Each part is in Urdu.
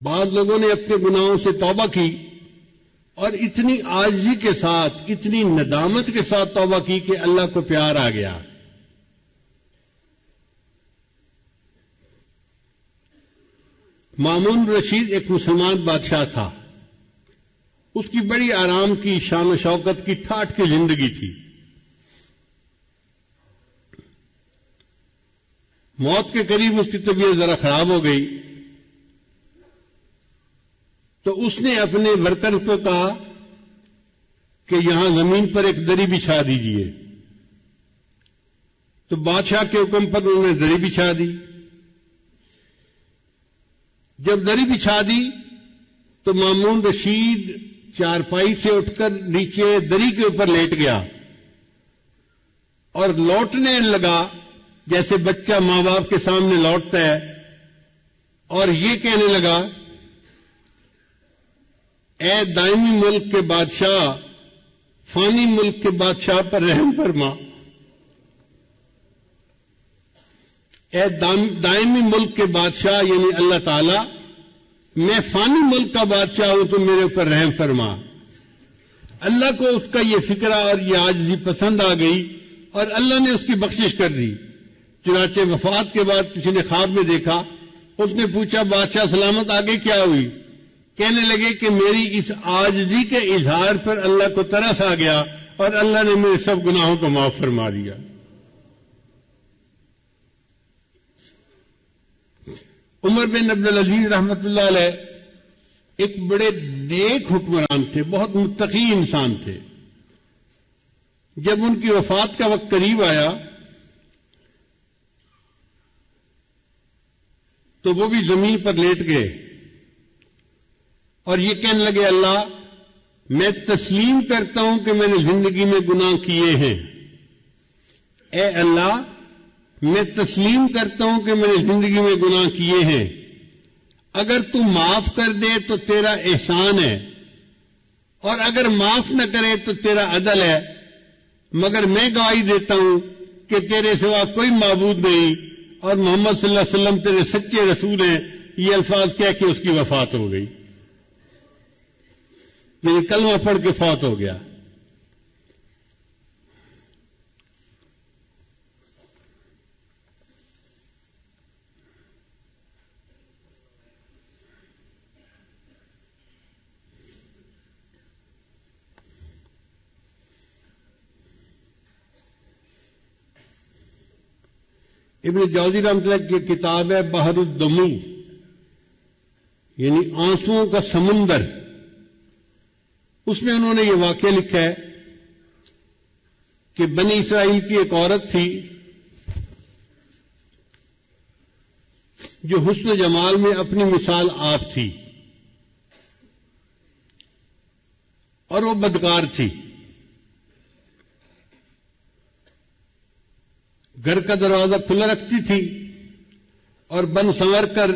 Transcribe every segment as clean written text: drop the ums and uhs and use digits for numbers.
بعض لوگوں نے اپنے گناہوں سے توبہ کی اور اتنی عاجزی کے ساتھ، اتنی ندامت کے ساتھ توبہ کی کہ اللہ کو پیار آ گیا۔ مامون رشید ایک مسلمان بادشاہ تھا، اس کی بڑی آرام کی، شان و شوکت کی، ٹھاٹھ کی زندگی تھی۔ موت کے قریب اس کی طبیعت ذرا خراب ہو گئی تو اس نے اپنے ورکر کو کہا کہ یہاں زمین پر ایک دری بچھا دیجیے، تو بادشاہ کے حکم پر انہوں نے دری بچھا دی۔ جب دری بچھا دی تو مامون رشید چارپائی سے اٹھ کر نیچے دری کے اوپر لیٹ گیا اور لوٹنے لگا جیسے بچہ ماں باپ کے سامنے لوٹتا ہے، اور یہ کہنے لگا، اے دائمی ملک کے بادشاہ، فانی ملک کے بادشاہ پر رحم فرما۔ اے دائمی ملک کے بادشاہ یعنی اللہ تعالی، میں فانی ملک کا بادشاہ ہوں تو میرے اوپر رحم فرما۔ اللہ کو اس کا یہ فکرہ اور یہ عاجزی پسند آ گئی اور اللہ نے اس کی بخشش کر دی۔ چنانچہ وفات کے بعد کسی نے خواب میں دیکھا، اس نے پوچھا بادشاہ سلامت آگے کیا ہوئی؟ کہنے لگے کہ میری اس عاجزی کے اظہار پر اللہ کو ترس آ گیا اور اللہ نے میرے سب گناہوں کو معاف فرما دیا۔ عمر بن عبدالعزیز رحمۃ اللہ علیہ ایک بڑے نیک حکمران تھے، بہت متقی انسان تھے۔ جب ان کی وفات کا وقت قریب آیا تو وہ بھی زمین پر لیٹ گئے اور یہ کہنے لگے، اللہ میں تسلیم کرتا ہوں کہ میں نے زندگی میں گناہ کیے ہیں۔ اے اللہ میں تسلیم کرتا ہوں کہ میں نے زندگی میں گناہ کیے ہیں، اگر تو معاف کر دے تو تیرا احسان ہے، اور اگر معاف نہ کرے تو تیرا عدل ہے، مگر میں گواہی دیتا ہوں کہ تیرے سوا کوئی معبود نہیں اور محمد صلی اللہ علیہ وسلم تیرے سچے رسول ہیں۔ یہ الفاظ کہہ کے اس کی وفات ہو گئی، یعنی کلمہ پڑھ کے فوت ہو گیا۔ ابن جوزی رحمۃ اللہ کی کتاب ہے بحر الدموع، یعنی آنسوؤں کا سمندر، اس میں انہوں نے یہ واقعہ لکھا ہے کہ بنی اسرائیل کی ایک عورت تھی جو حسن و جمال میں اپنی مثال آپ تھی، اور وہ بدکار تھی۔ گھر کا دروازہ کھلا رکھتی تھی اور بن سنور کر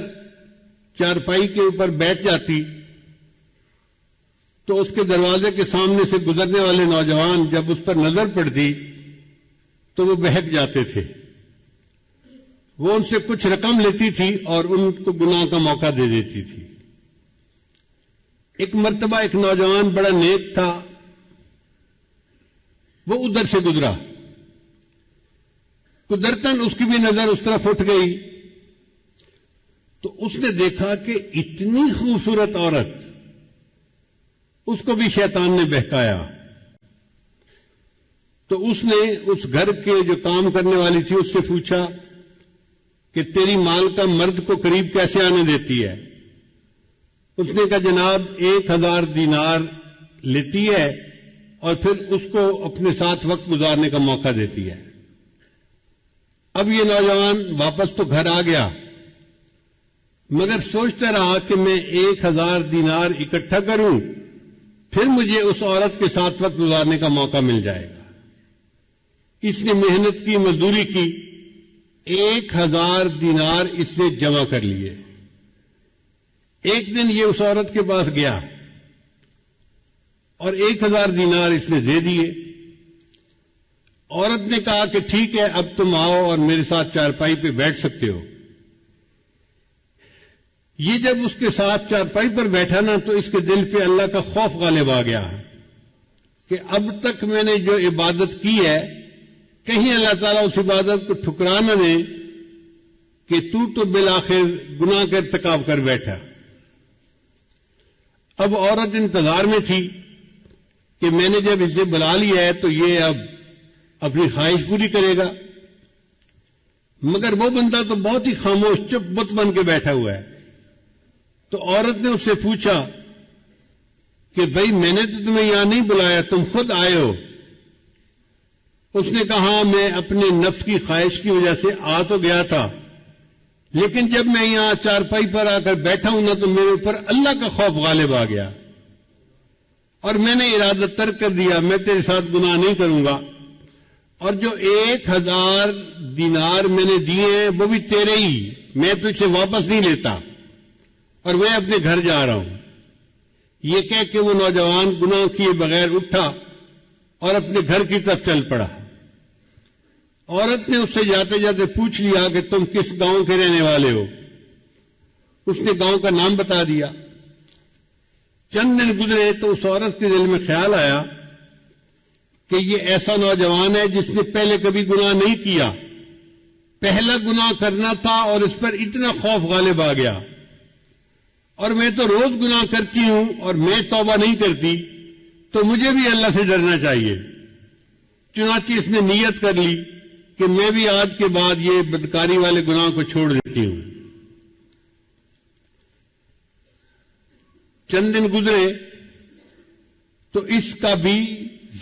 چارپائی کے اوپر بیٹھ جاتی تو اس کے دروازے کے سامنے سے گزرنے والے نوجوان جب اس پر نظر پڑتی تو وہ بہک جاتے تھے۔ وہ ان سے کچھ رقم لیتی تھی اور ان کو گناہ کا موقع دے دیتی تھی۔ ایک مرتبہ ایک نوجوان بڑا نیک تھا، وہ ادھر سے گزرا، قدرتاً اس کی بھی نظر اس طرف اٹھ گئی تو اس نے دیکھا کہ اتنی خوبصورت عورت، اس کو بھی شیطان نے بہکایا۔ تو اس نے اس گھر کے جو کام کرنے والی تھی اس سے پوچھا کہ تیری مال کا مرد کو قریب کیسے آنے دیتی ہے؟ اس نے کہا جناب 1000 دینار لیتی ہے اور پھر اس کو اپنے ساتھ وقت گزارنے کا موقع دیتی ہے۔ اب یہ نوجوان واپس تو گھر آ گیا، مگر سوچتا رہا کہ میں 1000 دینار اکٹھا کروں پھر مجھے اس عورت کے ساتھ وقت گزارنے کا موقع مل جائے گا۔ اس نے محنت کی، مزدوری کی، 1000 دینار اس سے جمع کر لیے۔ ایک دن یہ اس عورت کے پاس گیا اور 1000 دینار اس نے دے دیے۔ عورت نے کہا کہ ٹھیک ہے اب تم آؤ اور میرے ساتھ چارپائی پہ بیٹھ سکتے ہو۔ یہ جب اس کے ساتھ چارپائی پر بیٹھا نا تو اس کے دل پہ اللہ کا خوف غالب آ گیا کہ اب تک میں نے جو عبادت کی ہے کہیں اللہ تعالیٰ اس عبادت کو ٹھکرا نہ دے کہ تو بالآخر گناہ کا ارتکاب کر بیٹھا۔ اب عورت انتظار میں تھی کہ میں نے جب اسے بلا لیا ہے تو یہ اب اپنی خواہش پوری کرے گا، مگر وہ بندہ تو بہت ہی خاموش چپ بت بن کے بیٹھا ہوا ہے۔ تو عورت نے اس سے پوچھا کہ بھائی میں نے تو تمہیں یہاں نہیں بلایا، تم خود آئے ہو۔ اس نے کہا میں اپنے نفس کی خواہش کی وجہ سے آ تو گیا تھا، لیکن جب میں یہاں چارپائی پر آ کر بیٹھا ہوں نا تو میرے اوپر اللہ کا خوف غالب آ گیا اور میں نے ارادہ ترک کر دیا، میں تیرے ساتھ گناہ نہیں کروں گا، اور جو 1000 دینار میں نے دیے ہیں وہ بھی تیرے ہی، میں تجھ سے واپس نہیں لیتا اور میں اپنے گھر جا رہا ہوں۔ یہ کہہ کے وہ نوجوان گناہ کیے بغیر اٹھا اور اپنے گھر کی طرف چل پڑا۔ عورت نے اس سے جاتے جاتے پوچھ لیا کہ تم کس گاؤں کے رہنے والے ہو؟ اس نے گاؤں کا نام بتا دیا۔ چند دن گزرے تو اس عورت کے دل میں خیال آیا کہ یہ ایسا نوجوان ہے جس نے پہلے کبھی گناہ نہیں کیا، پہلا گناہ کرنا تھا اور اس پر اتنا خوف غالب آ گیا، اور میں تو روز گناہ کرتی ہوں اور میں توبہ نہیں کرتی، تو مجھے بھی اللہ سے ڈرنا چاہیے۔ چنانچہ اس نے نیت کر لی کہ میں بھی آج کے بعد یہ بدکاری والے گناہ کو چھوڑ دیتی ہوں۔ چند دن گزرے تو اس کا بھی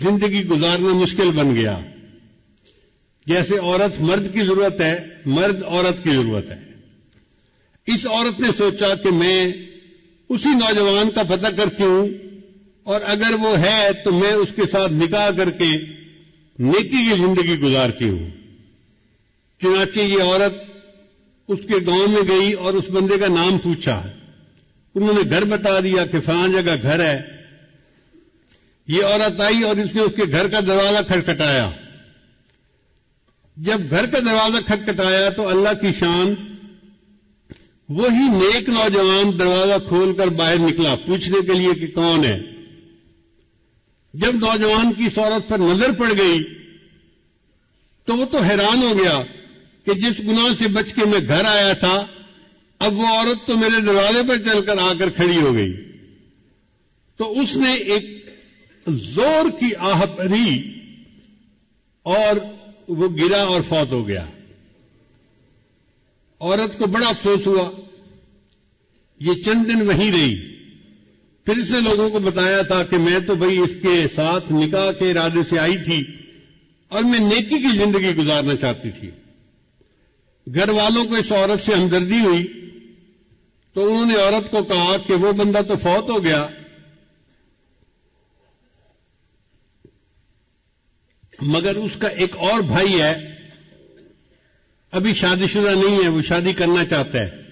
زندگی گزارنا مشکل بن گیا۔ جیسے عورت مرد کی ضرورت ہے، مرد عورت کی ضرورت ہے۔ اس عورت نے سوچا کہ میں اسی نوجوان کا پتہ کرتی ہوں اور اگر وہ ہے تو میں اس کے ساتھ نکاح کر کے نیکی کی زندگی گزارتی ہوں۔ چنانچہ یہ عورت اس کے گاؤں میں گئی اور اس بندے کا نام پوچھا، انہوں نے گھر بتا دیا کہ فلاں جگہ گھر ہے۔ یہ عورت آئی اور اس نے اس کے گھر کا دروازہ کھٹکھٹایا۔ جب گھر کا دروازہ کھٹکھٹایا تو اللہ کی شان، وہی نیک نوجوان دروازہ کھول کر باہر نکلا پوچھنے کے لیے کہ کون ہے۔ جب نوجوان کی اس عورت پر نظر پڑ گئی تو وہ تو حیران ہو گیا کہ جس گناہ سے بچ کے میں گھر آیا تھا اب وہ عورت تو میرے دروازے پر چل کر آ کر کھڑی ہو گئی۔ تو اس نے ایک زور کی آہ بھری اور وہ گرا اور فوت ہو گیا۔ عورت کو بڑا افسوس ہوا، یہ چند دن وہیں رہی۔ پھر اس نے لوگوں کو بتایا تھا کہ میں تو بھئی اس کے ساتھ نکاح کے ارادے سے آئی تھی اور میں نیکی کی زندگی گزارنا چاہتی تھی۔ گھر والوں کو اس عورت سے ہمدردی ہوئی تو انہوں نے عورت کو کہا کہ وہ بندہ تو فوت ہو گیا، مگر اس کا ایک اور بھائی ہے، ابھی شادی شدہ نہیں ہے، وہ شادی کرنا چاہتا ہے،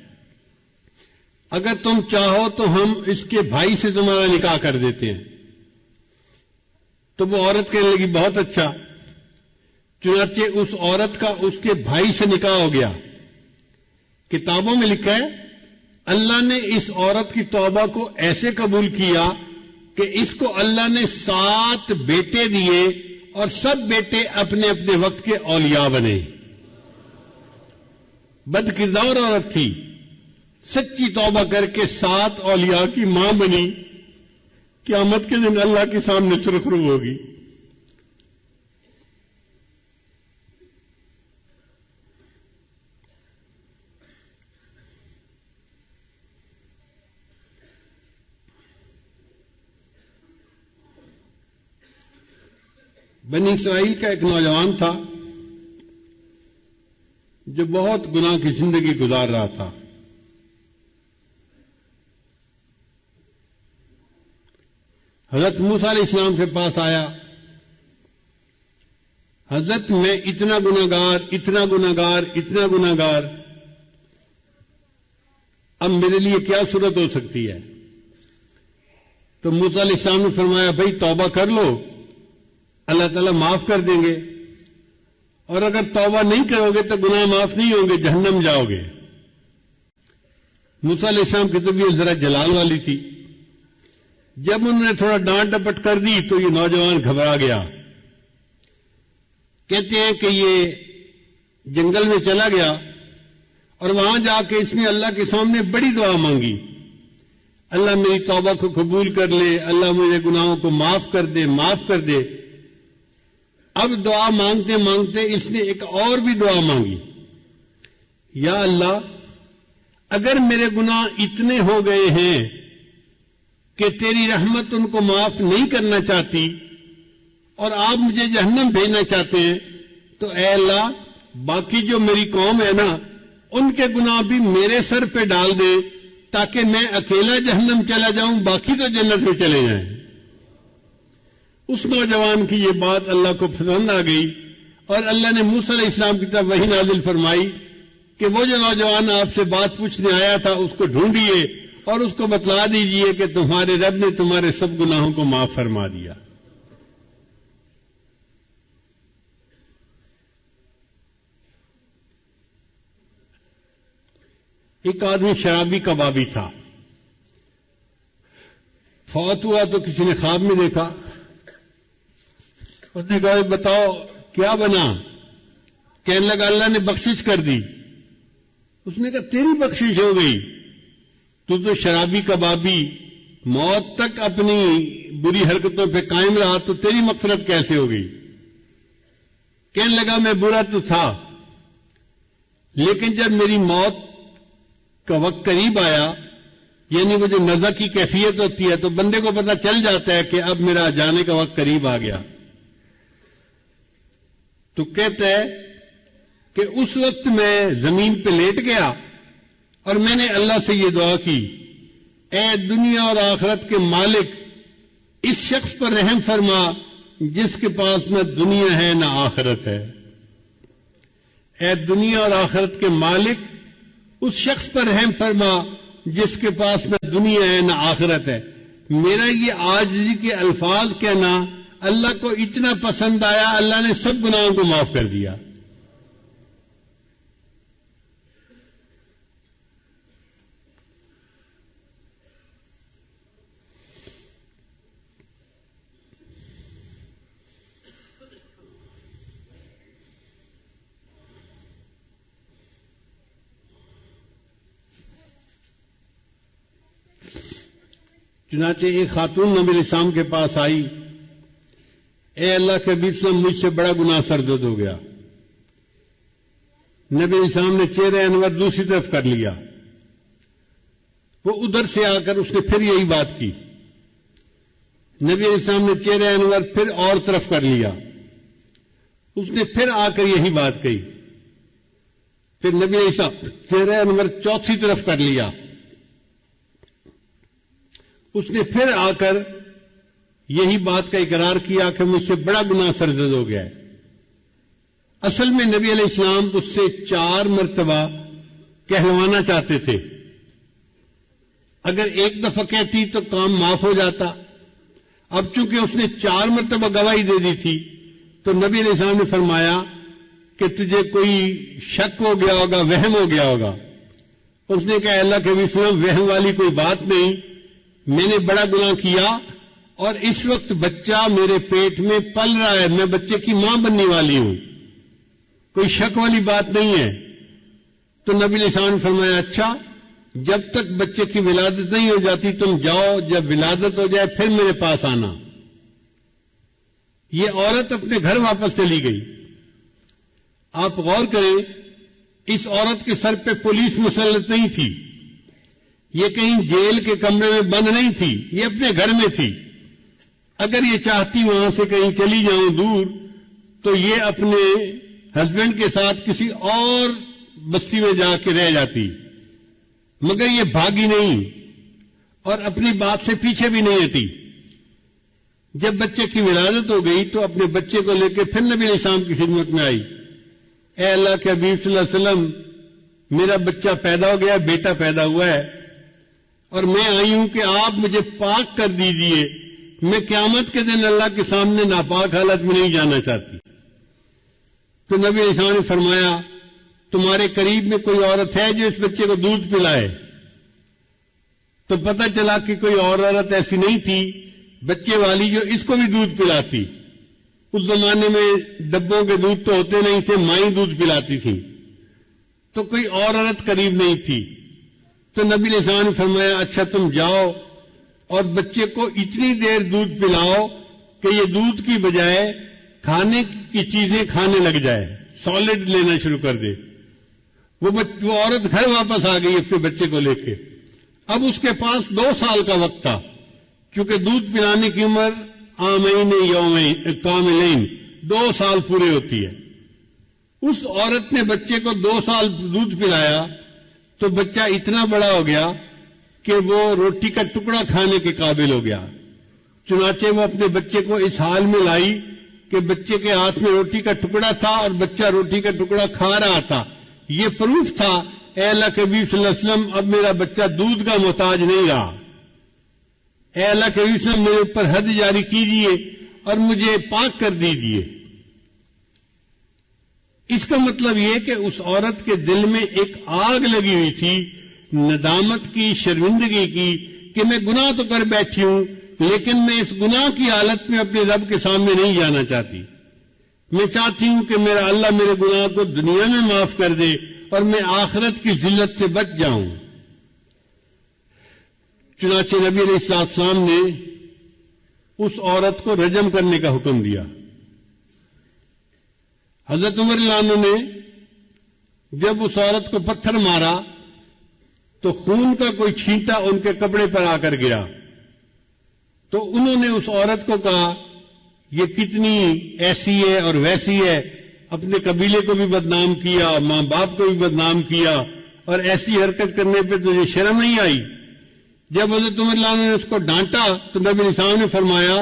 اگر تم چاہو تو ہم اس کے بھائی سے تمہارا نکاح کر دیتے ہیں۔ تو وہ عورت کہنے لگی بہت اچھا۔ چنانچہ اس عورت کا اس کے بھائی سے نکاح ہو گیا۔ کتابوں میں لکھا ہے اللہ نے اس عورت کی توبہ کو ایسے قبول کیا کہ اس کو اللہ نے 7 بیٹے دیے اور سب بیٹے اپنے اپنے وقت کے اولیاء بنے۔ بد کردار عورت تھی، سچی توبہ کر کے 7 اولیاء کی ماں بنی، قیامت کے دن اللہ کے سامنے سرخرو ہوگی۔ بنی اسرائیل کا ایک نوجوان تھا جو بہت گناہ کی زندگی گزار رہا تھا۔ حضرت موسیٰ علیہ السلام کے پاس آیا، حضرت میں اتنا گناہگار، اتنا گناہگار، اتنا گناہگار، اب میرے لیے کیا صورت ہو سکتی ہے؟ تو موسیٰ علیہ السلام نے فرمایا بھائی توبہ کر لو، اللہ تعالیٰ معاف کر دیں گے، اور اگر توبہ نہیں کرو گے تو گناہ معاف نہیں ہوں گے، جہنم جاؤ گے۔ موسیٰ علیہ السلام کی طبیعت ذرا جلال والی تھی. جب انہوں نے تھوڑا ڈانٹ ڈپٹ کر دی تو یہ نوجوان گھبرا گیا. کہتے ہیں کہ یہ جنگل میں چلا گیا اور وہاں جا کے اس نے اللہ کے سامنے بڑی دعا مانگی. اللہ میری توبہ کو قبول کر لے، اللہ میرے گناہوں کو معاف کر دے، معاف کر دے. اب دعا مانگتے مانگتے اس نے ایک اور بھی دعا مانگی. یا اللہ، اگر میرے گناہ اتنے ہو گئے ہیں کہ تیری رحمت ان کو معاف نہیں کرنا چاہتی اور آپ مجھے جہنم بھیجنا چاہتے ہیں، تو اے اللہ باقی جو میری قوم ہے نا، ان کے گناہ بھی میرے سر پہ ڈال دے تاکہ میں اکیلا جہنم چلا جاؤں، باقی تو جنت میں چلے جائیں. اس نوجوان کی یہ بات اللہ کو پسند آ گئی اور اللہ نے موسیٰ علیہ السلام کی طرف وحی نازل فرمائی کہ وہ جو نوجوان آپ سے بات پوچھنے آیا تھا اس کو ڈھونڈیے اور اس کو بتلا دیجئے کہ تمہارے رب نے تمہارے سب گناہوں کو معاف فرما دیا. ایک آدمی شرابی کبابی تھا. فوت ہوا تو کسی نے خواب میں دیکھا. اس نے کہا بتاؤ کیا بنا؟ کہنے لگا اللہ نے بخشش کر دی. اس نے کہا تیری بخشش ہو گئی؟ تو شرابی کبابی موت تک اپنی بری حرکتوں پہ قائم رہا، تو تیری مغفرت کیسے ہو گئی؟ کہنے لگا میں برا تو تھا، لیکن جب میری موت کا وقت قریب آیا، یعنی وہ جو نزع کی کیفیت ہوتی ہے، تو بندے کو پتہ چل جاتا ہے کہ اب میرا جانے کا وقت قریب آ گیا. تو کہتا ہے کہ اس وقت میں زمین پہ لیٹ گیا اور میں نے اللہ سے یہ دعا کی، اے دنیا اور آخرت کے مالک، اس شخص پر رحم فرما جس کے پاس نہ دنیا ہے نہ آخرت ہے. اے دنیا اور آخرت کے مالک، اس شخص پر رحم فرما جس کے پاس نہ دنیا ہے نہ آخرت ہے. میرا یہ عاجزی کے الفاظ کہنا اللہ کو اتنا پسند آیا، اللہ نے سب گناہوں کو معاف کر دیا. چنانچہ ایک خاتون نبی علیہ السلام کے پاس آئی، اے اللہ کے حبیب صلی اللہ علیہ وسلم، مجھ سے بڑا گناہ سرزد ہو گیا. نبی علیہ السلام نے چہرہ انور دوسری طرف کر لیا. وہ ادھر سے آ کر اس نے پھر یہی بات کی. نبی علیہ السلام نے چہرہ انور پھر اور طرف کر لیا. اس نے پھر آ کر یہی بات کہی. پھر نبی علیہ السلام چہرہ انور چوتھی طرف کر لیا. اس نے پھر آ کر یہی بات کا اقرار کیا کہ مجھ سے بڑا گناہ سرزد ہو گیا ہے. اصل میں نبی علیہ السلام اس سے 4 مرتبہ کہلوانا چاہتے تھے. اگر ایک دفعہ کہتی تو کام معاف ہو جاتا. اب چونکہ اس نے 4 مرتبہ گواہی دے دی تھی تو نبی علیہ السلام نے فرمایا کہ تجھے کوئی شک ہو گیا ہوگا، وہم ہو گیا ہوگا. اس نے کہا اللہ کے نبی صلی اللہ علیہ وسلم، وہم والی کوئی بات نہیں، میں نے بڑا گناہ کیا اور اس وقت بچہ میرے پیٹ میں پل رہا ہے، میں بچے کی ماں بننے والی ہوں، کوئی شک والی بات نہیں ہے. تو نبی علیہ السلام نے فرمایا اچھا، جب تک بچے کی ولادت نہیں ہو جاتی تم جاؤ، جب ولادت ہو جائے پھر میرے پاس آنا. یہ عورت اپنے گھر واپس چلی گئی. آپ غور کریں، اس عورت کے سر پہ پولیس مسلط نہیں تھی، یہ کہیں جیل کے کمرے میں بند نہیں تھی، یہ اپنے گھر میں تھی. اگر یہ چاہتی وہاں سے کہیں چلی جاؤں دور تو یہ اپنے ہسبینڈ کے ساتھ کسی اور بستی میں جا کے رہ جاتی، مگر یہ بھاگی نہیں اور اپنی بات سے پیچھے بھی نہیں ہٹی. جب بچے کی ولادت ہو گئی تو اپنے بچے کو لے کے پھر نبی علیہ السلام کی خدمت میں آئی. اے اللہ کے حبیب صلی اللہ علیہ وسلم، میرا بچہ پیدا ہو گیا، بیٹا پیدا ہوا ہے، اور میں آئی ہوں کہ آپ مجھے پاک کر دیجئے، میں قیامت کے دن اللہ کے سامنے ناپاک حالت میں نہیں جانا چاہتی. تو نبی علیہ السلام نے فرمایا تمہارے قریب میں کوئی عورت ہے جو اس بچے کو دودھ پلائے؟ تو پتہ چلا کہ کوئی اور عورت ایسی نہیں تھی بچے والی جو اس کو بھی دودھ پلاتی. اس زمانے میں ڈبوں کے دودھ تو ہوتے نہیں تھے، مائیں دودھ پلاتی تھیں، تو کوئی اور عورت قریب نہیں تھی. تو نبی علیہ السلام نے فرمایا اچھا تم جاؤ اور بچے کو اتنی دیر دودھ پلاؤ کہ یہ دودھ کی بجائے کھانے کی چیزیں کھانے لگ جائے، سالڈ لینا شروع کر دے. وہ عورت گھر واپس آ گئی اپنے بچے کو لے کے. اب اس کے پاس 2 سال کا وقت تھا، کیونکہ دودھ پلانے کی عمر عامین یومین کاملین 2 سال پورے ہوتی ہے. اس عورت نے بچے کو 2 سال دودھ پلایا تو بچہ اتنا بڑا ہو گیا کہ وہ روٹی کا ٹکڑا کھانے کے قابل ہو گیا. چنانچہ وہ اپنے بچے کو اس حال میں لائی کہ بچے کے ہاتھ میں روٹی کا ٹکڑا تھا اور بچہ روٹی کا ٹکڑا کھا رہا تھا. یہ پروف تھا اے اللہ کے نبی صلی اللہ علیہ وسلم اب میرا بچہ دودھ کا محتاج نہیں رہا. اے اللہ کے نبی صلی اللہ علیہ وسلم میرے اوپر حد جاری کیجیے اور مجھے پاک کر دیجیے. اس کا مطلب یہ کہ اس عورت کے دل میں ایک آگ لگی ہوئی تھی ندامت کی، شرمندگی کی، کہ میں گناہ تو کر بیٹھی ہوں لیکن میں اس گناہ کی حالت میں اپنے رب کے سامنے نہیں جانا چاہتی. میں چاہتی ہوں کہ میرا اللہ میرے گناہ کو دنیا میں معاف کر دے اور میں آخرت کی ذلت سے بچ جاؤں. چنانچہ نبی علیہ السلام نے اس عورت کو رجم کرنے کا حکم دیا. حضرت عمر رضی اللہ عنہ نے جب اس عورت کو پتھر مارا تو خون کا کوئی چھینٹا ان کے کپڑے پر آ کر گرا. تو انہوں نے اس عورت کو کہا یہ کتنی ایسی ہے اور ویسی ہے، اپنے قبیلے کو بھی بدنام کیا، ماں باپ کو بھی بدنام کیا، اور ایسی حرکت کرنے پہ تجھے شرم نہیں آئی. جب حضرت عمر رضی اللہ عنہ نے اس کو ڈانٹا تو نبی علیہ السلام نے فرمایا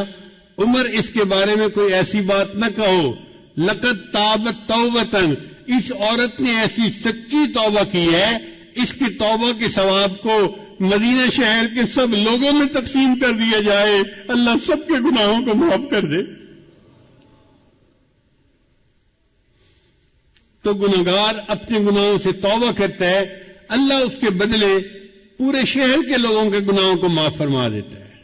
عمر اس کے بارے میں کوئی ایسی بات نہ کہو، لقد تابت توبتن، اس عورت نے ایسی سچی توبہ کی ہے، اس کی توبہ کے ثواب کو مدینہ شہر کے سب لوگوں میں تقسیم کر دیا جائے، اللہ سب کے گناہوں کو معاف کر دے. تو گناہگار اپنے گناہوں سے توبہ کرتا ہے، اللہ اس کے بدلے پورے شہر کے لوگوں کے گناہوں کو معاف فرما دیتا ہے.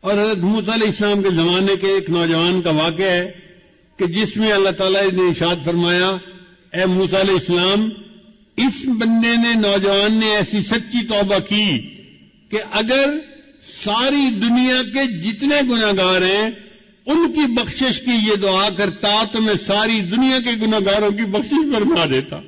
اور حضرت موسیٰ علیہ السلام کے زمانے کے ایک نوجوان کا واقعہ ہے کہ جس میں اللہ تعالیٰ نے ارشاد فرمایا اے موسیٰ علیہ السلام اس بندے نے، نوجوان نے ایسی سچی توبہ کی کہ اگر ساری دنیا کے جتنے گناہگار ہیں ان کی بخشش کی یہ دعا کرتا تو میں ساری دنیا کے گناہگاروں کی بخشش فرما دیتا.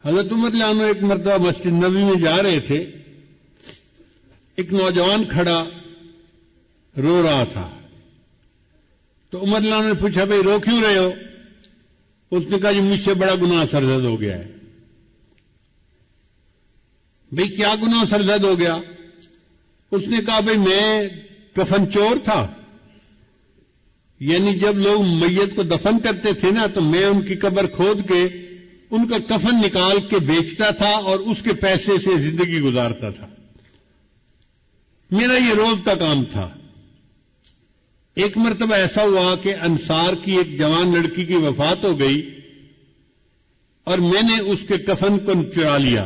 حضرت عمر رضی اللہ عنہ ایک مرتبہ مسجد نبوی میں جا رہے تھے، ایک نوجوان کھڑا رو رہا تھا. تو عمر رضی اللہ عنہ نے پوچھا بھائی رو کیوں رہے ہو؟ اس نے کہا جی مجھ سے بڑا گناہ سرزد ہو گیا ہے. بھئی کیا گناہ سرزد ہو گیا؟ اس نے کہا بھئی میں کفن چور تھا، یعنی جب لوگ میت کو دفن کرتے تھے نا تو میں ان کی قبر کھود کے ان کا کفن نکال کے بیچتا تھا اور اس کے پیسے سے زندگی گزارتا تھا. میرا یہ روز کا کام تھا. ایک مرتبہ ایسا ہوا کہ انصار کی ایک جوان لڑکی کی وفات ہو گئی اور میں نے اس کے کفن کو چرا لیا.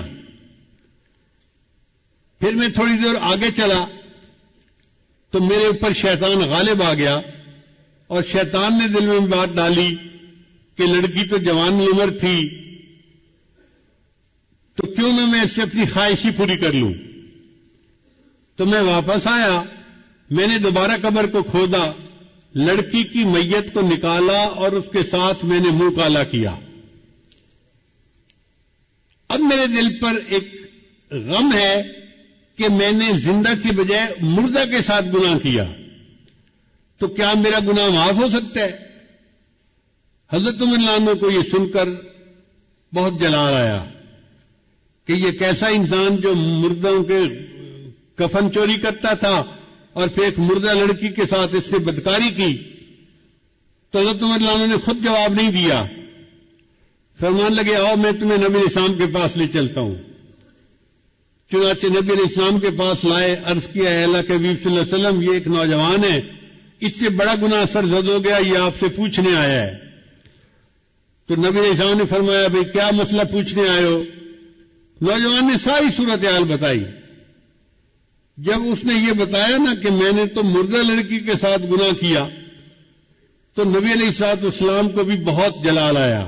پھر میں تھوڑی دیر آگے چلا تو میرے اوپر شیطان غالب آ گیا اور شیطان نے دل میں بات ڈالی کہ لڑکی تو جوان عمر تھی تو کیوں نہ میں اس سے اپنی خواہش ہی پوری کر لوں. تو میں واپس آیا، میں نے دوبارہ قبر کو کھودا، لڑکی کی میت کو نکالا اور اس کے ساتھ میں نے منہ کالا کیا. اب میرے دل پر ایک غم ہے کہ میں نے زندہ کی بجائے مردہ کے ساتھ گناہ کیا، تو کیا میرا گناہ معاف ہو سکتا ہے؟ حضرت عمر رضی اللہ عنہ کو یہ سن کر بہت جلال آیا کہ یہ کیسا انسان جو مردوں کے کفن چوری کرتا تھا اور پھر ایک مردہ لڑکی کے ساتھ اس سے بدکاری کی. تو حضرت عمر رضی اللہ عنہ نے خود جواب نہیں دیا، فرمان لگے آؤ میں تمہیں نبی اسلام کے پاس لے چلتا ہوں. چنانچہ نبی علیہ السلام کے پاس لائے، عرض کیا اے اللہ کے حبیب صلی اللہ علیہ وسلم، یہ ایک نوجوان ہے، اس سے بڑا گناہ سرزد ہو گیا، یہ آپ سے پوچھنے آیا ہے۔ تو نبی علیہ السلام نے فرمایا بھئی کیا مسئلہ پوچھنے آئے ہو؟ نوجوان نے ساری صورتحال بتائی۔ جب اس نے یہ بتایا نا کہ میں نے تو مردہ لڑکی کے ساتھ گناہ کیا، تو نبی علیہ الصلوۃ والسلام کو بھی بہت جلال آیا،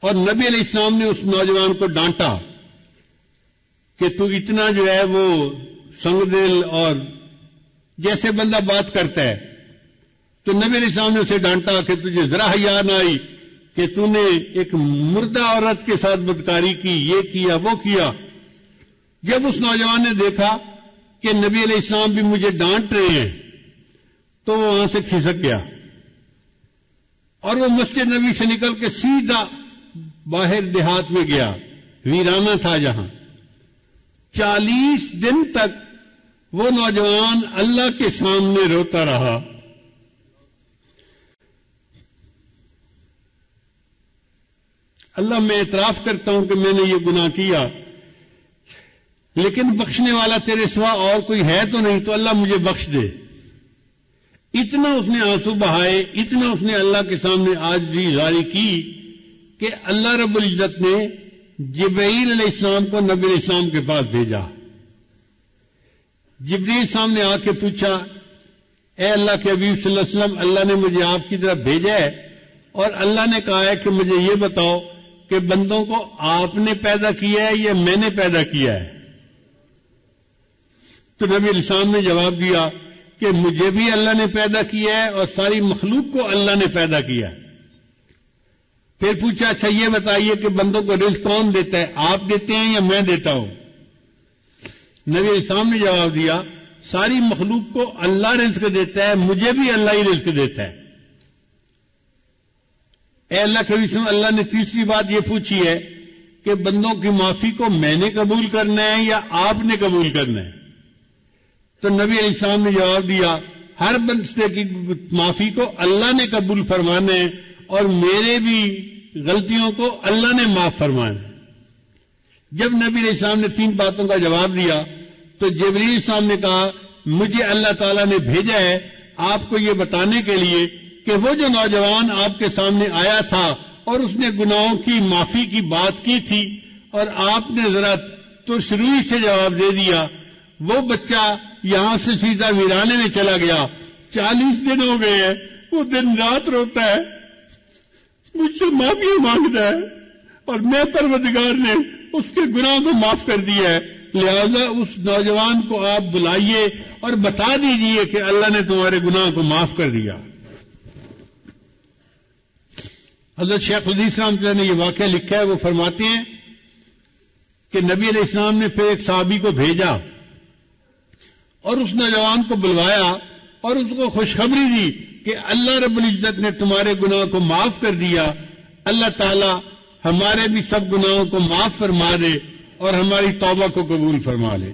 اور نبی علیہ السلام نے اس نوجوان کو ڈانٹا کہ تو اتنا جو ہے وہ سنگ دل اور جیسے بندہ بات کرتا ہے۔ تو نبی علیہ السلام نے اسے ڈانٹا کہ تجھے ذرا حیا نہ آئی کہ تو نے ایک مردہ عورت کے ساتھ بدکاری کی، یہ کیا وہ کیا۔ جب اس نوجوان نے دیکھا کہ نبی علیہ السلام بھی مجھے ڈانٹ رہے ہیں تو وہ وہاں سے کھسک گیا، اور وہ مسجد نبی سے نکل کے سیدھا باہر دیہات میں گیا، ویرانہ تھا جہاں۔ 40 دن تک وہ نوجوان اللہ کے سامنے روتا رہا۔ اللہ میں اعتراف کرتا ہوں کہ میں نے یہ گناہ کیا، لیکن بخشنے والا تیرے سوا اور کوئی ہے تو نہیں، تو اللہ مجھے بخش دے۔ اتنا اس نے آنسو بہائے، اتنا اس نے اللہ کے سامنے عاجزی ظاہر کی کہ اللہ رب العزت نے جبرائیل علیہ السلام کو نبی علیہ السلام کے پاس بھیجا۔ جبرائیل سامنے آ کے پوچھا اے اللہ کے حبیب صلی اللہ علیہ وسلم، اللہ نے مجھے آپ کی طرف بھیجا ہے، اور اللہ نے کہا ہے کہ مجھے یہ بتاؤ کہ بندوں کو آپ نے پیدا کیا ہے یا میں نے پیدا کیا ہے؟ تو نبی علیہ السلام نے جواب دیا کہ مجھے بھی اللہ نے پیدا کیا ہے اور ساری مخلوق کو اللہ نے پیدا کیا ہے۔ پھر پوچھا اچھا یہ بتائیے کہ بندوں کو رزق کون دیتا ہے، آپ دیتے ہیں یا میں دیتا ہوں؟ نبی علیہ السلام نے جواب دیا ساری مخلوق کو اللہ رزق دیتا ہے، مجھے بھی اللہ ہی رزق دیتا ہے۔ اے اللہ کے رسول، اللہ نے تیسری بات یہ پوچھی ہے کہ بندوں کی معافی کو میں نے قبول کرنا ہے یا آپ نے قبول کرنا ہے؟ تو نبی علیہ السلام نے جواب دیا ہر بندے کی معافی کو اللہ نے قبول فرمانا ہے اور میرے بھی غلطیوں کو اللہ نے معاف فرمانا ہے۔ جب نبی علیہ السلام نے 3 باتوں کا جواب دیا تو جبرائیل السلام نے کہا مجھے اللہ تعالیٰ نے بھیجا ہے آپ کو یہ بتانے کے لیے کہ وہ جو نوجوان آپ کے سامنے آیا تھا اور اس نے گناہوں کی معافی کی بات کی تھی اور آپ نے ذرا ترش روئی سے جواب دے دیا، وہ بچہ یہاں سے سیدھا ویرانے میں چلا گیا۔ 40 دن ہو گئے ہیں، وہ دن رات روتا ہے، مجھ سے معافی مانگتا ہے، اور میں پروردگار نے اس کے گناہ کو معاف کر دیا ہے۔ لہذا اس نوجوان کو آپ بلائیے اور بتا دیجئے کہ اللہ نے تمہارے گناہ کو معاف کر دیا۔ حضرت شیخ الحدیث رحمۃ اللہ نے یہ واقعہ لکھا ہے، وہ فرماتے ہیں کہ نبی علیہ السلام نے پھر ایک صحابی کو بھیجا اور اس نوجوان کو بلوایا اور اس کو خوشخبری دی کہ اللہ رب العزت نے تمہارے گناہ کو معاف کر دیا، اللہ تعالی ہمارے بھی سب گناہوں کو معاف فرما دے اور ہماری توبہ کو قبول فرما لے۔